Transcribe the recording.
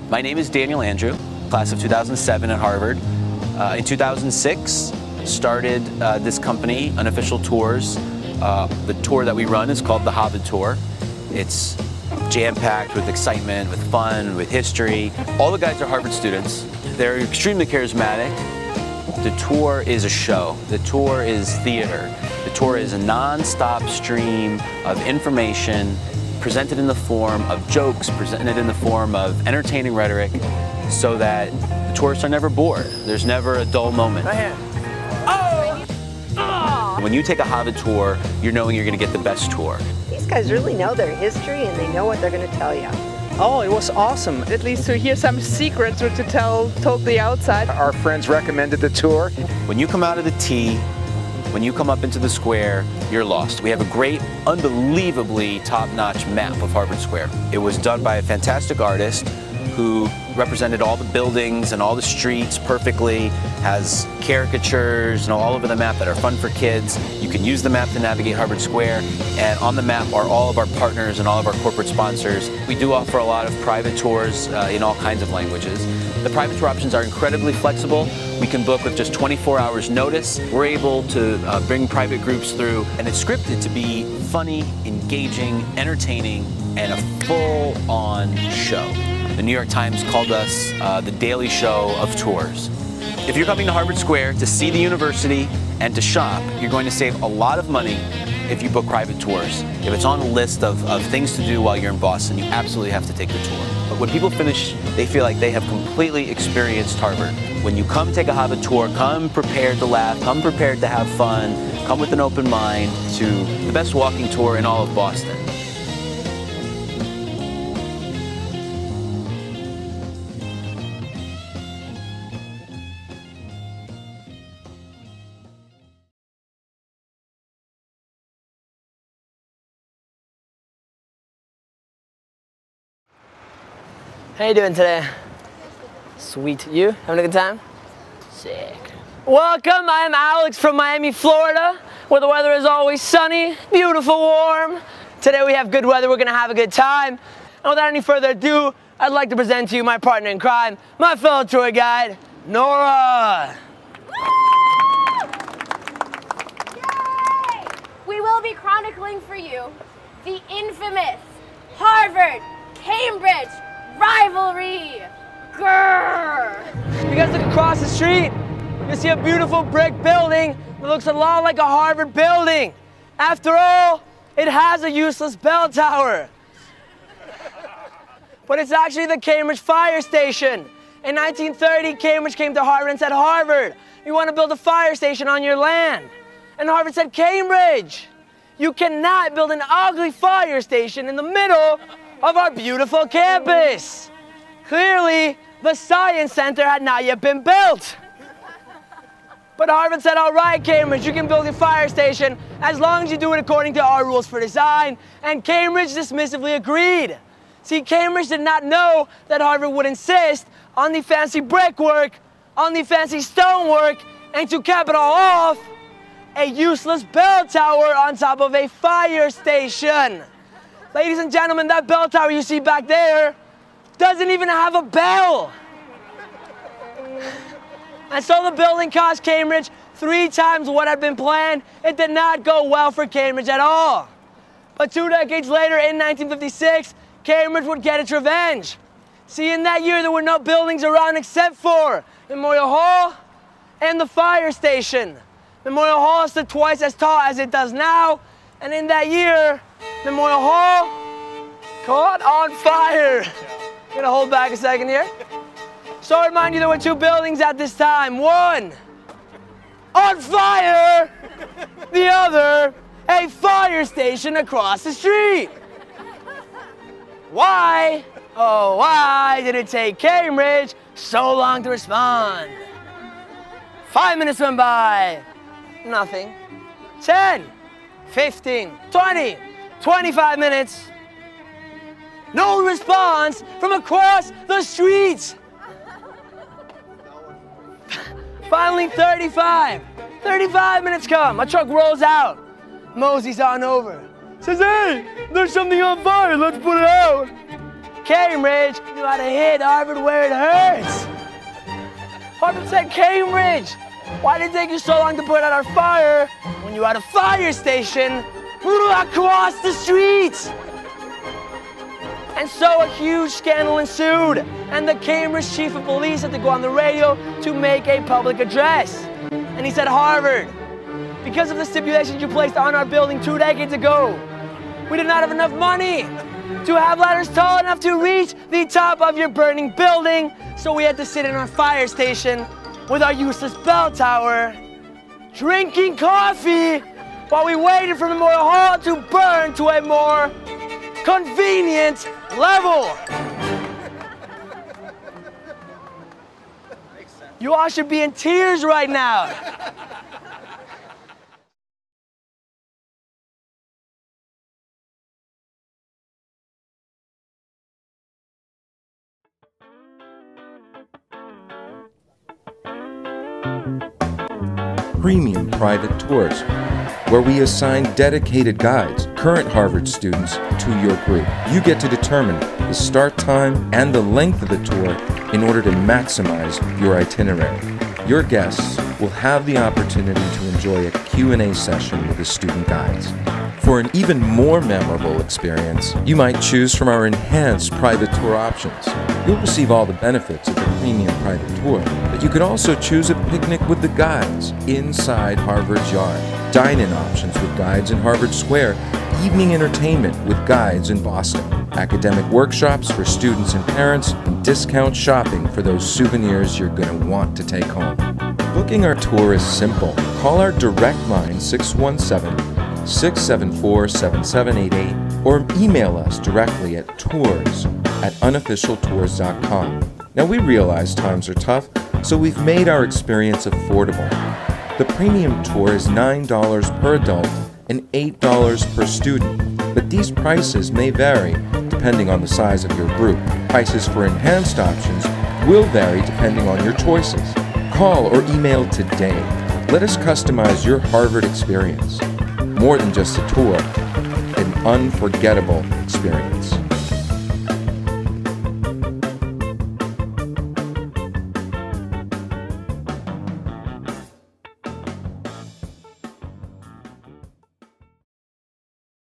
My name is Daniel Andrew, class of 2007 at Harvard. In 2006, started this company, Unofficial Tours. The tour that we run is called the Hahvahd Tour. It's jam-packed with excitement, with fun, with history. All the guys are Harvard students. They're extremely charismatic. The tour is a show. The tour is theater. The tour is a non-stop stream of information presented in the form of jokes, presented in the form of entertaining rhetoric, so that the tourists are never bored. There's never a dull moment. Right here. Oh! Oh! When you take a Hahvahd tour, you're knowing you're going to get the best tour. These guys really know their history and they know what they're going to tell you. Oh, it was awesome. At least to hear some secrets or to tell totally outside. Our friends recommended the tour. When you come out of the T, when you come up into the square, you're lost. We have a great, unbelievably top-notch map of Harvard Square. It was done by a fantastic artist who represented all the buildings and all the streets perfectly, has caricatures all over the map that are fun for kids. You can use the map to navigate Harvard Square, and on the map are all of our partners and all of our corporate sponsors. We do offer a lot of private tours in all kinds of languages. The private tour options are incredibly flexible. We can book with just 24 hours notice. We're able to bring private groups through, and it's scripted to be funny, engaging, entertaining, and a full-on show. The New York Times called us the Daily Show of tours. If you're coming to Harvard Square to see the university and to shop, you're going to save a lot of money if you book private tours. If it's on a list of things to do while you're in Boston, you absolutely have to take the tour. But when people finish, they feel like they have completely experienced Harvard. When you come take a Hahvahd tour, come prepared to laugh, come prepared to have fun, come with an open mind to the best walking tour in all of Boston. How you doing today? Sweet. You? Having a good time? Sick. Welcome, I'm Alex from Miami, Florida, where the weather is always sunny, beautiful, warm. Today we have good weather, we're gonna have a good time. And without any further ado, I'd like to present to you my partner in crime, my fellow tour guide, Nora. Yay! We will be chronicling for you the infamous Harvard-Cambridge rivalry. Grrr! You guys look across the street, you see a beautiful brick building that looks a lot like a Harvard building. After all, it has a useless bell tower. But it's actually the Cambridge fire station. In 1930, Cambridge came to Harvard and said, Harvard, you want to build a fire station on your land. And Harvard said, Cambridge, you cannot build an ugly fire station in the middle of our beautiful campus. Clearly, the Science Center had not yet been built. But Harvard said, all right, Cambridge, you can build your fire station as long as you do it according to our rules for design. And Cambridge dismissively agreed. See, Cambridge did not know that Harvard would insist on the fancy brickwork, on the fancy stonework, and to cap it all off, a useless bell tower on top of a fire station. Ladies and gentlemen, that bell tower you see back there doesn't even have a bell. And so the building cost Cambridge 3 times what had been planned. It did not go well for Cambridge at all. But 2 decades later, in 1956, Cambridge would get its revenge. See, in that year, there were no buildings around except for Memorial Hall and the fire station. Memorial Hall stood twice as tall as it does now, and in that year, Memorial Hall caught on fire. I'm gonna hold back a second here. So I remind you, there were 2 buildings at this time. One on fire, the other a fire station across the street. Why, oh why did it take Cambridge so long to respond? 5 minutes went by, nothing. 10, 15, 20, 25 minutes. No response from across the streets. Finally, 35 minutes come. A truck rolls out. Moseys on over. Says, hey, there's something on fire. Let's put it out. Cambridge knew how to hit Harvard where it hurts. Harvard said, Cambridge, why did it take you so long to put out our fire when you had a fire station across the street? And so a huge scandal ensued, and the Cambridge chief of police had to go on the radio to make a public address. And he said, Harvard, because of the stipulations you placed on our building 2 decades ago, we did not have enough money to have ladders tall enough to reach the top of your burning building, so we had to sit in our fire station with our useless bell tower, drinking coffee while we waited for Memorial Hall to burn to a more convenient level. You all should be in tears right now. Premium private tours, where we assign dedicated guides, current Harvard students, to your group. You get to determine the start time and the length of the tour in order to maximize your itinerary. Your guests will have the opportunity to enjoy a Q&A session with the student guides. For an even more memorable experience, you might choose from our enhanced private tour options. You'll receive all the benefits of the premium private tour, but you could also choose a picnic with the guides inside Harvard's yard, dine-in options with guides in Harvard Square, evening entertainment with guides in Boston, academic workshops for students and parents, and discount shopping for those souvenirs you're going to want to take home. Booking our tour is simple. Call our direct line 617-674-7788 or email us directly at tours@unofficialtours.com. Now we realize times are tough, so we've made our experience affordable. The premium tour is $9 per adult and $8 per student, but these prices may vary depending on the size of your group. Prices for enhanced options will vary depending on your choices. Call or email today. Let us customize your Harvard experience. More than just a tour, an unforgettable experience.